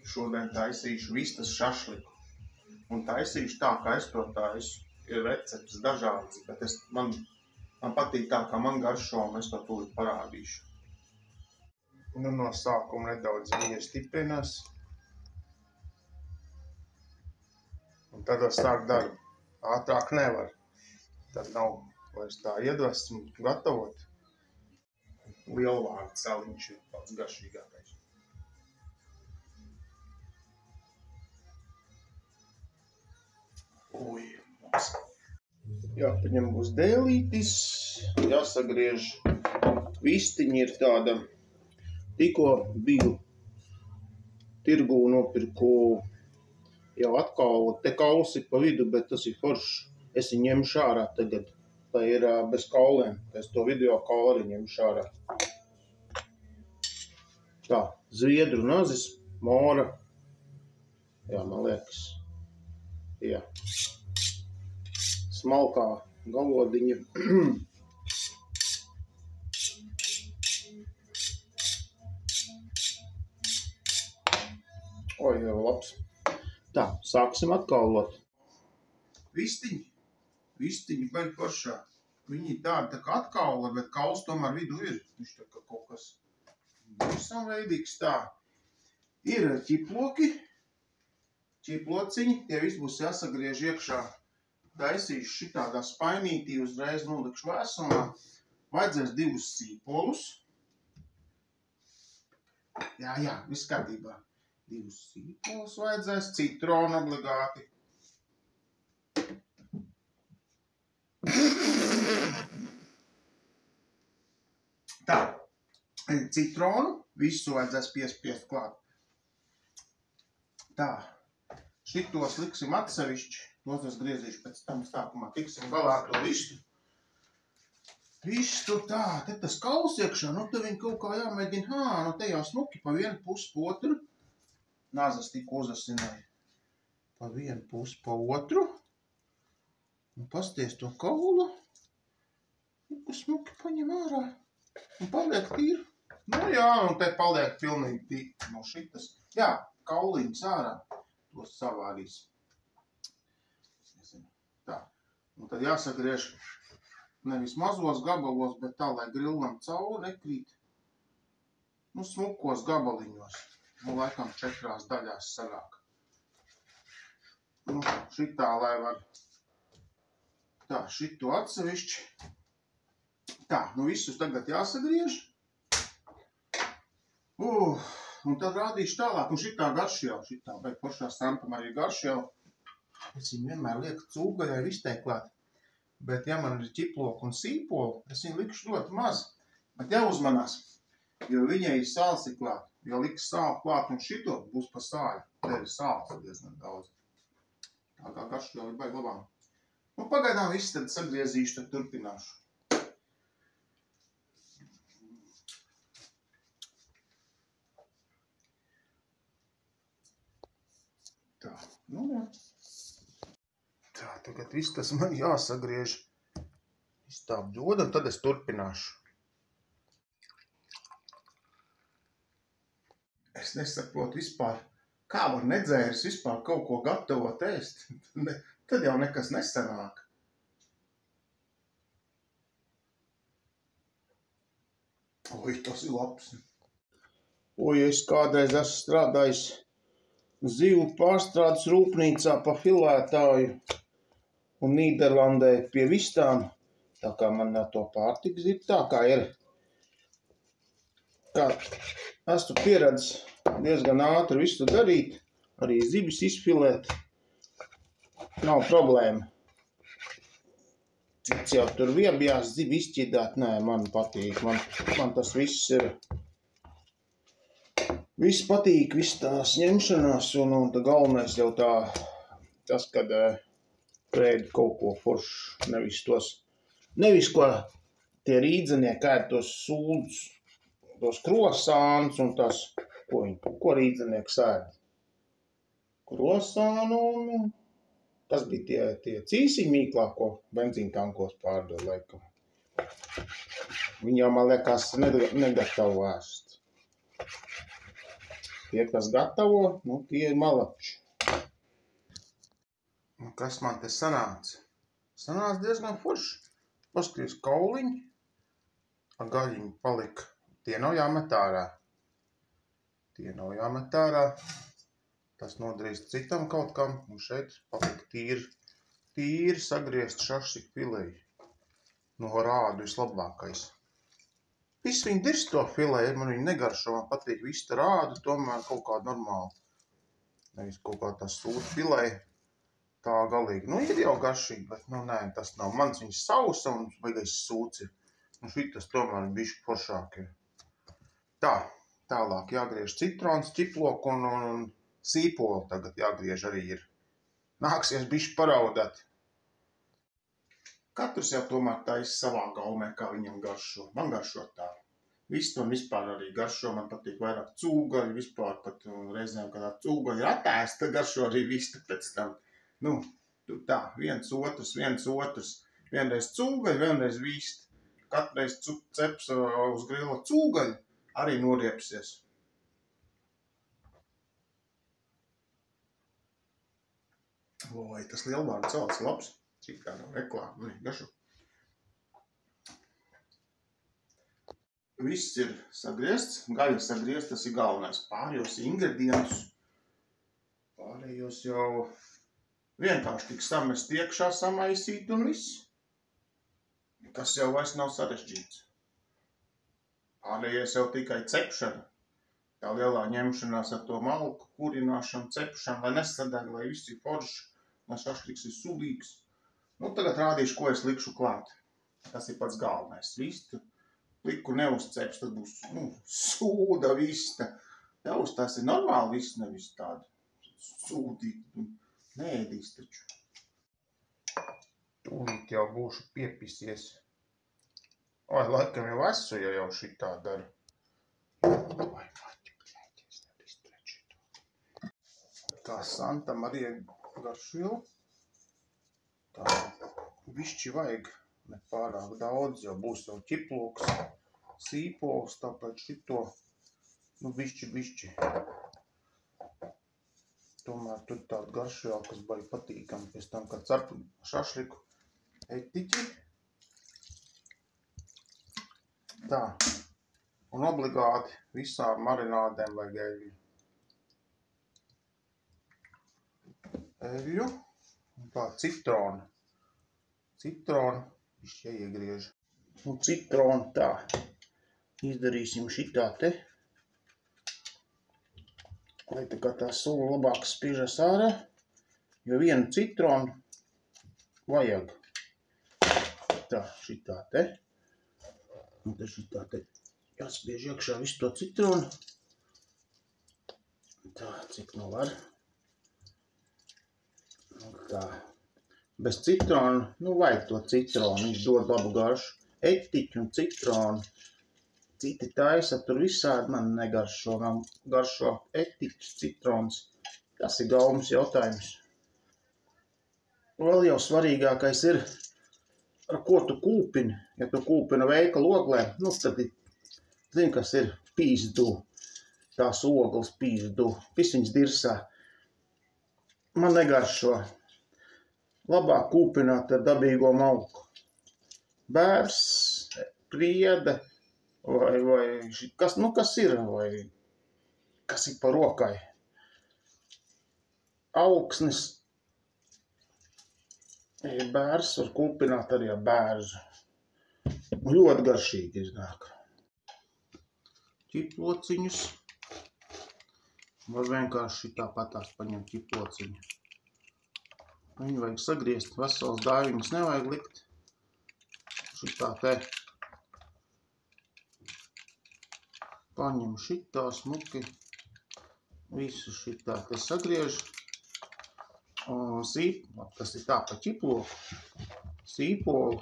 Šodien taisīšu vistas šašliku. Un taisīšu tā, kā es to taisu. Ir receptes dažādas, bet man patīk tā, kā man garšo, un es to tūlīt parādīšu. Nu, no sākuma nedaudz viņa stiprinās. Un tad es sāku darbu. Ātrāk nevar. Tad nav vairs tā iedvesmu gatavot. Lielvārdu celiņš ir pats garšīgākais. Jāpaņem būs dēlītis, jāsagriež. Vistiņi ir tāda, tikko biju tirgū nopirku jau atkal, te kauls ir pa vidu, bet tas ir foršs. Es viņu ņemšu ārā tagad, tā ir bez kauliem. Es to video kaulu arī ņemšu ārā. Tā, zviedru nazis, mora. Jā, man liekas. Jā. Smalkā galodiņa. Oi, jau labs. Tā, sāksim atkaulot. Vistiņi baigi foršā. Viņi tādi tā kā atkaula, bet kauls tomēr vidu ir. Viņš tā kā kaut kas visam veidīgs tā. Ir ķiploki. Ķiplociņi, tie visi būs jāsagriež iekšā. Taisīšu šitādā spainītī, uzreiz nolikšu vēsumā. Vajadzēs 2 sīpolus. Jā, viss kārtībā. 2 sīpolus vajadzēs, citronu obligāti. Tā, citronu, visu vajadzēs piespiest klāt. Tā. Šitos liksim atsevišķi, tos es griezīšu pēc tam sākumā, tiksim galā to vistu. Vistu tā, te tas kauls iekšā, nu te viņi kaut kā jāmēģina, nu te jau smuki pa vienu pusi pa otru. Nāzas tikko uzasināja. Pa vienu pusi pa otru. Un pasties to kaulu. Un smuki paņem ārā. Un paliek tīri. Nu jā, un te paliek pilnīgi tīri no šitas. Jā, kauliņas ārā. Tos savādīs. Tā. Un tad jāsagriež nevis mazos gabalos, bet tā, lai grillam cauri nekrīt. Nu, smukos gabaliņos. Nu, laikam 4 daļās sanāk. Nu, šitā, lai var. Tā, šito atsevišķi. Tā, nu visus tagad jāsagriež. Un tad rādīšu tālāk, un šitā garšjau, šitā, bet poršā stampam arī garšjau. Es viņu vienmēr lieku cūgaļai izteiklāt, bet ja man ir ķiploku un sīpolu, es viņu likšu ļoti maz. Bet jāuzmanās, jo viņai ir sāls ir klāt, jo liks sāli klāt un šito būs pa sāļu. Te ir sāls diezgan daudz. Tā kā garšjau ir baigi labām. Un pagaidām viss tad sagriezīšu, tad turpināšu. Tā, nu jā. Tā, tagad viss tas man jāsagriež. Viss tā bļoda, un tad es turpināšu. Es nesaprotu vispār, kā var nedzēris vispār kaut ko gatavot ēst. Tad jau nekas nesanāk. Oi, tas ir labs. Oi, es kādreiz esmu strādājis zivu pārstrādes rūpnīcā pa filētāju un Nīderlandē pie vistām. Tā kā man to pārtiks ir tā, kā ir. Kā esmu pieredzis diezgan ātri visu darīt, arī zivis izfilēt. Nav problēma. Cits jau tur viebjās zivi izķidāt, nē, man patīk. Man tas viss ir. Viss patīk, viss tās ņemšanās, un galvenais jau tā, tas, kad prēdi kaut ko foršu, nevis ko tie rīdzenieki ēd tos sūdus, tos krosānus un tas, ko rīdzenieks ēd? Krosānu un, tas bija tie cīsiņi mīklā, ko benzīntankos pārdod laikam. Viņi jau, man liekas, negatavo ēst. Tie, kas gatavo, nu tie ir malapši. Un kas man te sanāca? Sanāca diezgan forši. Paskatījos kauliņi, ar gaļiņu palika. Tie nav jāmet ārā. Tie nav jāmet ārā. Tas nodarīs citam kaut kam, un šeit palika tīri sagriezt šašliku fileju. No rādu vislabākais. Viss viņi dirst to fileju, man viņi negaršo, man patīk visu rādu, tomēr kaut kā normāli. Nevis kaut kā tā sūta fileja, tā galīgi. Nu, ir jau garšīgi, bet nu nē, tas nav. Mans viņas sausa un baigais sūts ir. Un šitas tomēr bišķi foršāk ir. Tā, tālāk jāgriež citrons, ķiploku un sīpoli tagad jāgriež arī ir. Nāksies bišķi paraudāt. Katrs jau tomēr taisa savā gaumē, kā viņam garšo. Man garšo tā. Viss man vispār arī garšo. Man patīk vairāk cūgaļi, vispār pat reizēm, kad tā cūgaļi ir atēsta, garšo arī vista pēc tam. Nu, tā, viens otrs. Vienreiz cūgaļi, vienreiz vista. Katreiz ceps uz grila cūgaļi arī noriepsies. Oi, tas lielvārdu cels labs. Cik tā nav reklāma, gašu. Viss ir sagriezts, gaļa sagriezts, tas ir galvenais. Pārējos ingredientus. Pārējos jau vienkārši tik samest iekšā, samaisīt un viss. Tas jau vairs nav sarežģīts. Pārējais jau tikai cepšana. Tā lielā ņemšanās ar to malku, kurināšanu, cepšanu, lai nesadeg, lai viss ir forši, lai šašliks ir sulīgs. Nu, tagad rādīšu, ko es likšu klāt. Tas ir pats galvenais. Vistu liku neuzceps, tad būs sūda vista. Tev tas ir normāli viss, nevis tāda sūdīgi. Neēdīs taču. Tūlīt jau būšu piepisies. Oi, laikam jau esmu, ja jau šitā dara. Vai, maķi, plēķies, nevar izturēt šito. Tā Santa Marija garšviela. Tā višķi vajag ne pārāk daudz, jo būs jau ķiploks, sīpols, tāpēc šito, nu višķi. Tomēr tur tāda garšviela, kas baigi patīkami pēc tam, kad cepu šašliku etiķi. Tā, un obligāti visām marinādēm vajag eļļu. Eļļu. Un tā citrona. Citrona višķi iegriež. Un citrona tā. Izdarīsim šitā te. Lai tā kā tā sula labāk spiežas ārā. Jo vienu citronu vajag. Tā, šitā te. Un te šitā te jāspiež iekšā visu to citronu. Tā, cik nu var. Tā. Bez citrona, nu vajag to citronu, viņš dod labu garšu. Etiķi un citronu. Citi taisa, tur visādi man negaršo. Man garšo etiķis, citrons. Tas ir gaumas jautājums. Vēl jau svarīgākais ir, ar ko tu kūpini. Ja tu kūpini veikalu oglēm, nu tad, zini, kas ir pīzdu. Tās ogles pīzdu. Pisiņas dirsā. Man negaršo. Labāk kūpināt ar dabīgo malku. Bērs, priede, vai kas, nu kas ir, vai kas ir pa rokai. Augsnes. Bērs var kūpināt arī ar bērzu. Ļoti garšīgi iznāk. Ķiplociņus. Var vienkārši tāpatās paņemt ķiplociņu. Viņu vajag sagriezt, veselas dāviņas nevajag likt. Šitā te. Paņem šitā smuki. Visu šitā te sagriež. Un tas ir tā pa ķiploku. Sīpolu.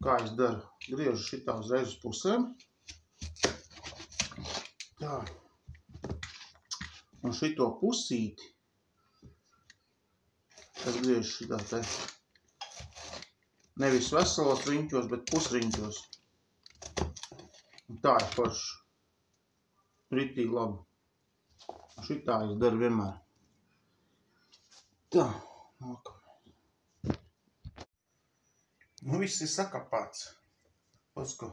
Kā es daru? Griežu šitā uzreiz uz pusēm. Tā. Un šito pusīti es griežu šitā te. Nevis veselos riņķos, bet pusriņķos. Un tā ir forši. Ritīgi labi. šitā es daru vienmēr. Tā, nākamā. Nu, viss ir sakapāts. Pasko.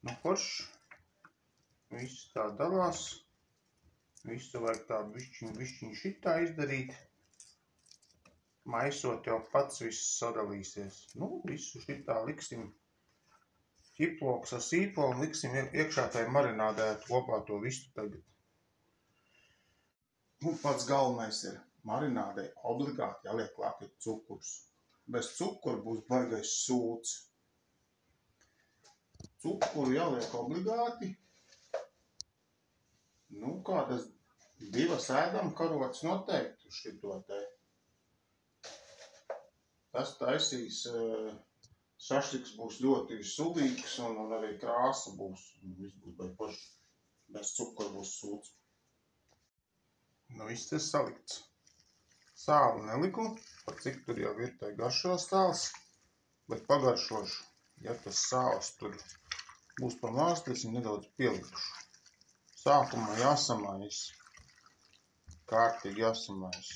Nu, forši. Viss tā dalās. Visu vajag tādu višķiņu šitā izdarīt. Maisot jau pats viss sadalīsies. Nu, visu šitā liksim ķiploks ar sīpolu un liksim iekšā tai marinādē kopā to visu tagad. Un pats galvenais ir marinādē obligāti jāliek klāt ir cukurs. Bez cukura būs baigais sūds. Cukuru jāliek obligāti. Nu, kādas 2 ēdam karotes noteikti uz šito te. Tas taisīs, šašliks būs ļoti sulīgs un arī krāsa būs. Viss būs vai paši. Bez cukura būs sūds. Nu, viss ir salikts. Sāli neliku, par cik tur jau ir tai garšos sāls, bet pagaršošu. Ja tas sāls tur būs pa mās, tad es viņu nedaudz pielikšu. Sākumā jāsamais. Kārtīgi jāsamais.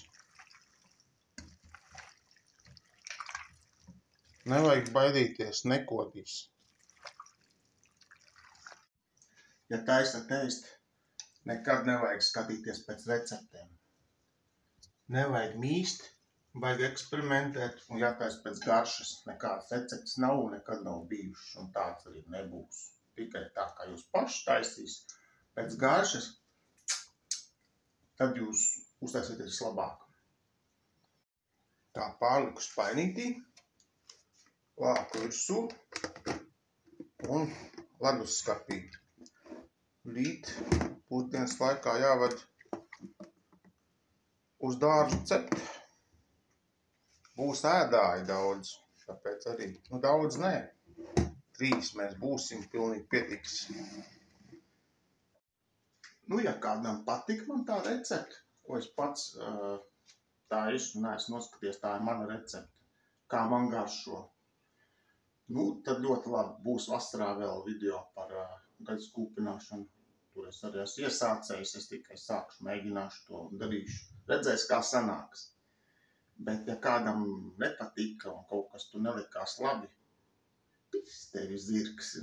Nevajag baidīties, nekodīs. Ja taisat ēst, nekad nevajag skatīties pēc receptēm. Nevajag mīst, vajag eksperimentēt un jātais pēc garšas. Nekādas receptes nav un nekad nav bijušas un tāds arī nebūs. Tikai tā, kā jūs paši taisīs pēc garšas, tad jūs uztaisieties labāk. Tā pārliku spainītī, lāku virsū un ledusskapī. Rīt pusdienas laikā jāved uz dārzu cept. Būs ēdāji daudz, tāpēc arī, nu daudz nē. 3 mēs būsim, pilnīgi pietiks. Nu, ja kādam patika man tā recepte, ko es pats taisu, neesmu noskaties, tā ir mana recepte, kā man garšo. Nu, tad ļoti labi. Būs vasarā vēl video par gaļas kūpināšanu. Tur es arī esmu iesācējis, es tikai sākšu, mēģināšu to un darīšu. Redzēs, kā sanāks. Bet, ja kādam nepatika un kaut kas tur nelikās labi, pis tevi zirgs.